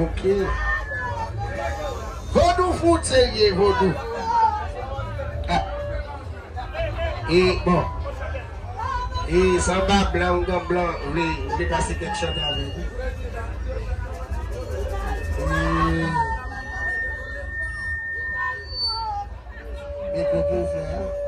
Ok. Vodou foot, c'est Vodou. Ah. Et bon. Et samba blanc, oui, je vais passer quelque chose avec vous. Et pour vous faire.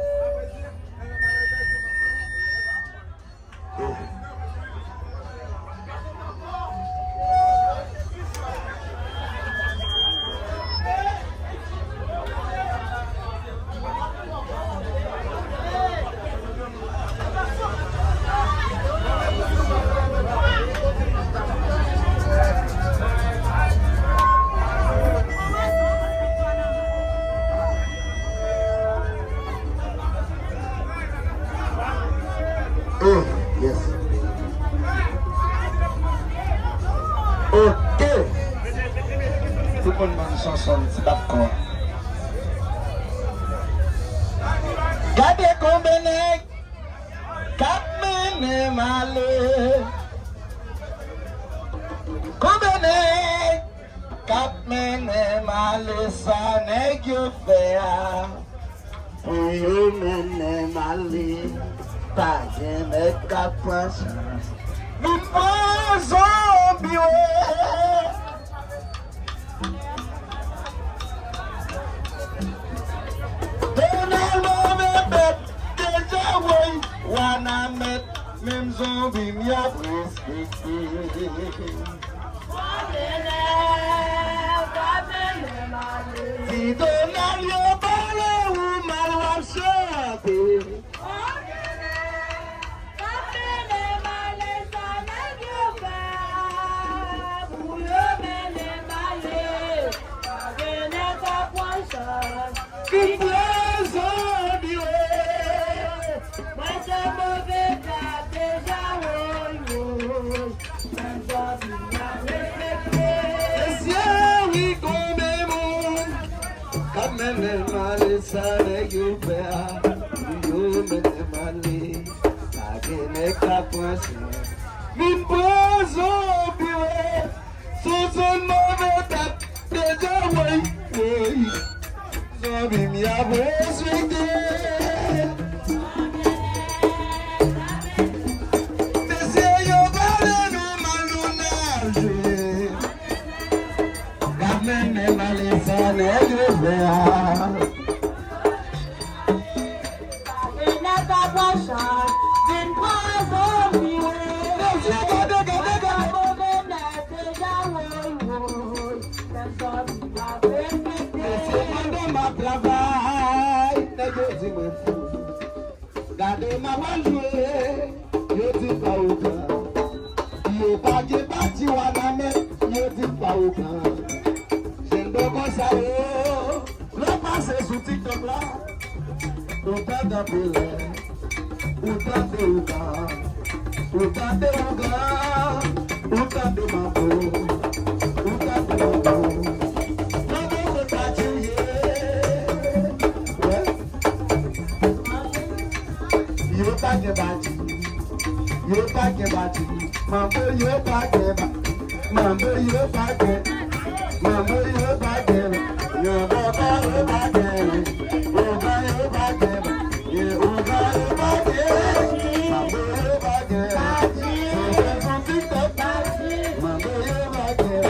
Tout le monde mange chanson, c'est d'accord. Gardez combien cap mene malé. Combien cap mene malé ça n'est que faire. Pour yo mene malé, pas jamais cap pense. Nous pensons bien. Wana met même zombie m'y a respecté. Si Donald yo parle ou mal wa chanter. Mene male sare you bea, you mene male, agene kapwase. Min bozo biwe, so move tap deja way. So be mi abos wite. Dese yo vale no malunarje. Mene male sare you bea. Gade ma walwe, yo ti pa oka. Yo pa je bati wana me, yo ti pa oka. Jendo ko sa yo, lo passe sur TikTok là. Uta da pele, uta de uka, uta de uka, uta de mambo, uta de mambo. You pack your body, mambo you pack it, mambo you pack it, mambo you pack it, you pack it, you pack it, you pack it, mambo you pack it, so from TikTok, mambo you pack it,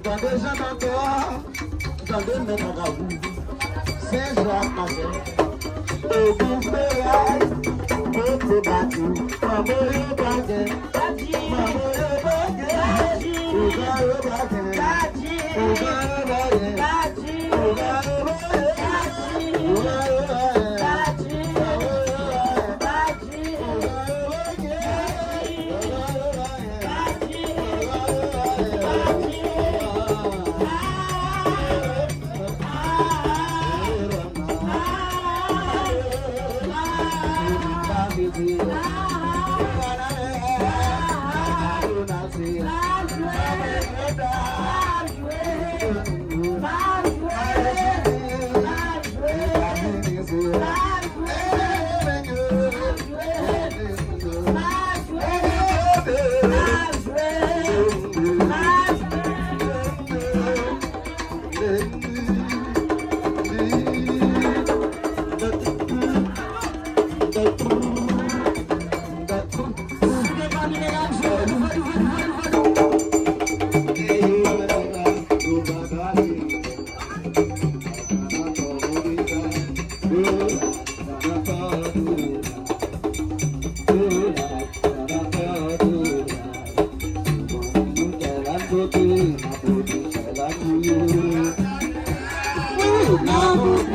dans des gens d'encore, dans des métagabous, Saint-Jacques-Mazel, au Goufférail, au Pébatou, Mambo yo bagay, Mambo yo bagay, Ouga yo bagay, Ouga yo bagay, Ouga yo bagay, Ouga yo bagay. Now